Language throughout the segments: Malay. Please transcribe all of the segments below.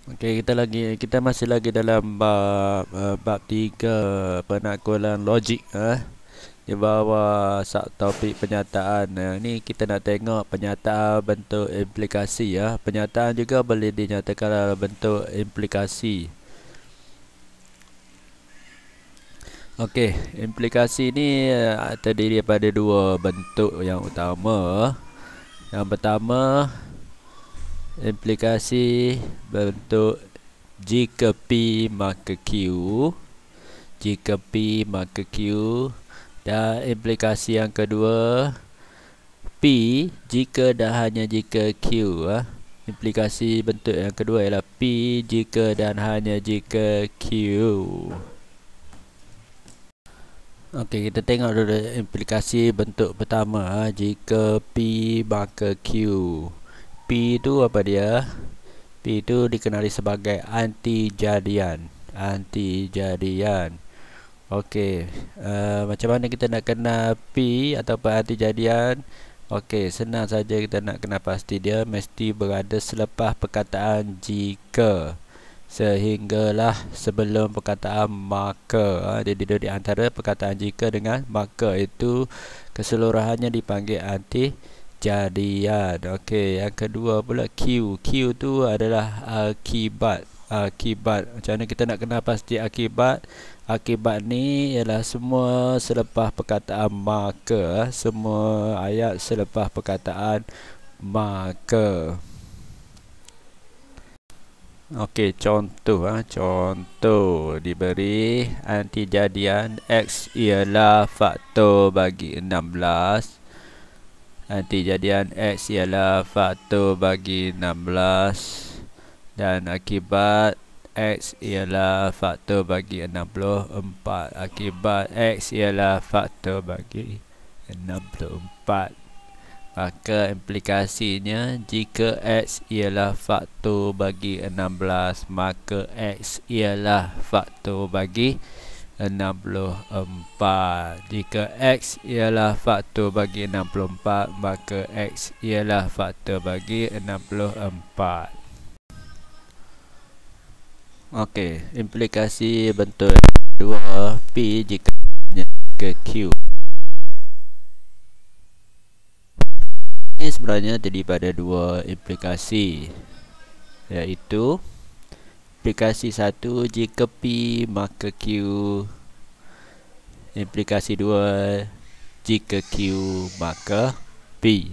Okey, kita masih lagi dalam bab 3 penaklukan logik di bawah subtopik penyataan. Ni kita nak tengok penyataan bentuk implikasi Penyataan juga boleh dinyatakan dalam bentuk implikasi. Okey, implikasi ni terdiri daripada dua bentuk yang utama. Yang pertama, implikasi bentuk jika P maka Q, jika P maka Q, dan implikasi yang kedua P jika dan hanya jika Q. Implikasi bentuk yang kedua ialah P jika dan hanya jika Q. Okey, kita tengok dulu implikasi bentuk pertama. Jika P maka Q. P itu apa dia? P itu dikenali sebagai anti-jadian. Anti-jadian. Okey, macam mana kita nak kenal P ataupun anti-jadian? Okey, senang saja kita nak kenal pasti dia mesti berada selepas perkataan jika, sehinggalah sebelum perkataan maka. Jadi di antara perkataan jika dengan maka itu keseluruhannya dipanggil anti-jadian. Okey, yang kedua pula Q. Q tu adalah akibat. Akibat. Macam mana kita nak kenal pasti akibat? Akibat ni ialah semua selepas perkataan maka. Semua ayat selepas perkataan maka. Okey, contoh contoh diberi antijadian X ialah faktor bagi 16. Antijadian X ialah faktor bagi 16 dan akibat X ialah faktor bagi 64. Akibat X ialah faktor bagi 64. Maka implikasinya jika X ialah faktor bagi 16, maka X ialah faktor bagi 64. Jika X ialah faktor bagi 64, maka X ialah faktor bagi 64. Okey, implikasi bentuk kedua P jika ke Q. Ini sebenarnya terdiri pada dua implikasi, iaitu implikasi satu jika P maka Q, implikasi dua jika Q maka P.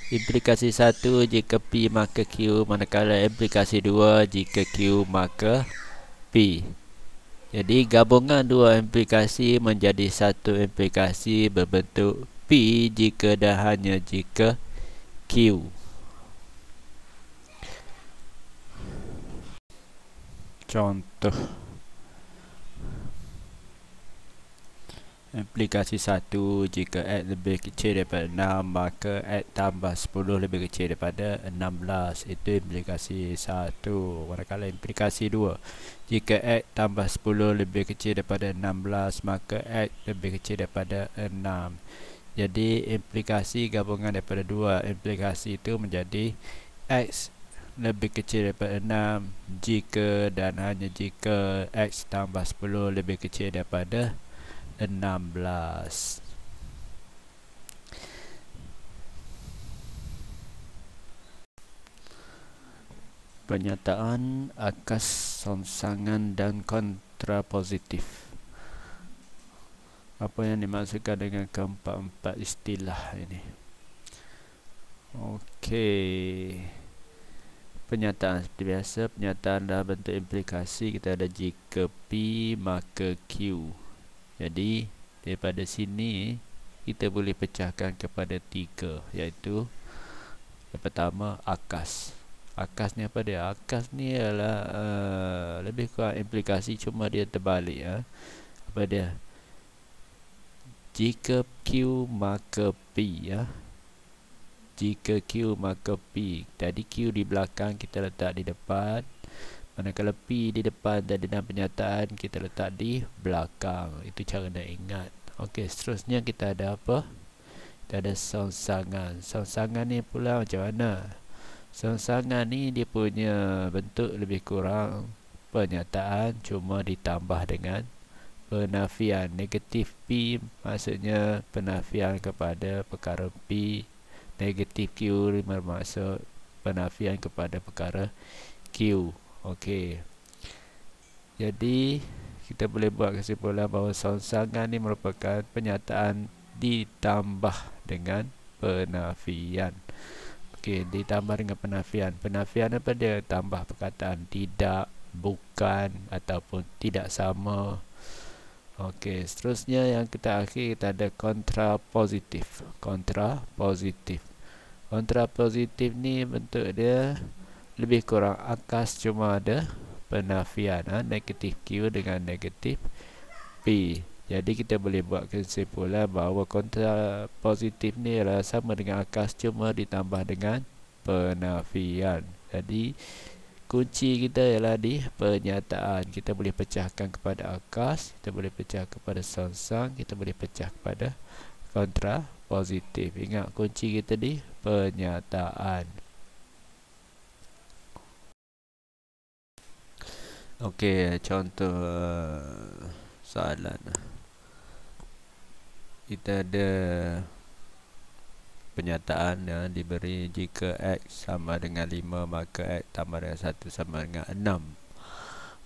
Implikasi satu jika P maka Q, manakala implikasi dua jika Q maka P. Jadi gabungan dua implikasi menjadi satu implikasi berbentuk P jika dan hanya jika Q. Contoh implikasi 1, jika X lebih kecil daripada 6, maka X tambah 10 lebih kecil daripada 16. Itu implikasi 1. Manakala implikasi 2, jika X tambah 10 lebih kecil daripada 16, maka X lebih kecil daripada 6. Jadi implikasi gabungan daripada dua implikasi itu menjadi X lebih kecil daripada 6 jika dan hanya jika X tambah 10 lebih kecil daripada 16. Pernyataan akas songsangan dan kontrapositif. Apa yang dimaksudkan dengan keempat-empat istilah ini? Okey, pernyataan seperti biasa, pernyataan dalam bentuk implikasi kita ada jika P maka Q. Jadi daripada sini kita boleh pecahkan kepada 3, iaitu yang pertama akas. Akas ni apa dia? Akas ni adalah lebih kurang implikasi, cuma dia terbalik. Apa dia? Jika Q maka P. Jika Q maka P. Tadi Q di belakang, kita letak di depan. Manakala P di depan tadi dalam pernyataan, kita letak di belakang. Itu cara nak ingat. Okey, seterusnya kita ada apa? Kita ada songsangan. Songsangan ni pula macam mana? Songsangan ni dia punya bentuk lebih kurang penyataan cuma ditambah dengan penafian. Negatif P maksudnya penafian kepada perkara P. Negatif Q bermaksud penafian kepada perkara Q. Okey. Jadi kita boleh buat kesimpulan bahawa songsangan ni merupakan penyataan ditambah dengan penafian. Okey, ditambah dengan penafian. Penafian apa dia? Tambah perkataan tidak, bukan ataupun tidak sama. Okey, seterusnya yang kita akhir kita ada kontrapositif. Kontrapositif. Kontrapositif ni bentuk dia lebih kurang akas cuma ada penafian. Negatif Q dengan negatif P. Jadi kita boleh buat kesimpulan bahawa kontrapositif ni adalah sama dengan akas cuma ditambah dengan penafian. Jadi kunci kita ialah di pernyataan. Kita boleh pecahkan kepada akas, kita boleh pecah kepada songsang, kita boleh pecah kepada kontrapositif. Ingat kunci kita di pernyataan. Okey, contoh soalan. Kita ada penyataan yang diberi jika X sama dengan 5 maka X tambah dengan 1 sama dengan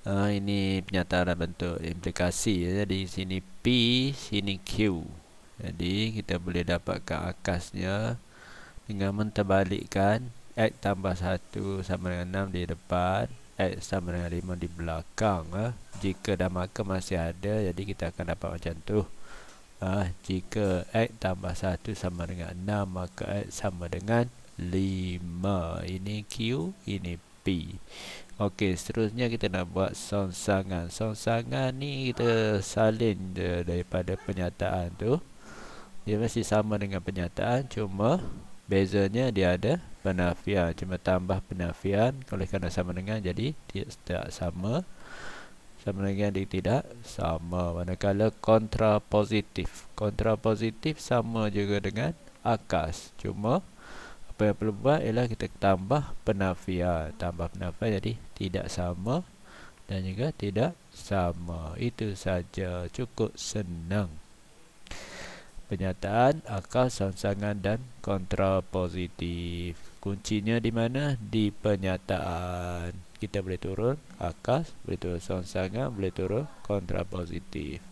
6. Ini penyataan dalam bentuk implikasi. Jadi sini P, sini Q. Jadi kita boleh dapatkan akasnya dengan menterbalikkan X tambah 1 sama dengan 6 di depan, X sama dengan 5 di belakang. Jika dan maka masih ada, jadi kita akan dapat macam tu. Jika X tambah 1 sama dengan 6 maka X sama dengan 5. Ini Q, ini P. Okey, seterusnya kita nak buat songsangan. Songsangan ni kita salin daripada pernyataan tu. Dia masih sama dengan pernyataan, cuma bezanya dia ada penafian. Cuma tambah penafian. Oleh kerana sama dengan, jadi tidak sama. Sama dengan dia tidak sama. Manakala kontrapositif. Kontrapositif sama juga dengan akas. Cuma apa yang perlu buat ialah kita tambah penafian. Tambah penafian jadi tidak sama dan juga tidak sama. Itu saja. Cukup senang. Pernyataan, akas, songsangan dan kontrapositif. Kuncinya di mana? Di pernyataan. Kita boleh turun akas, boleh turun songsangan, boleh turun kontrapositif.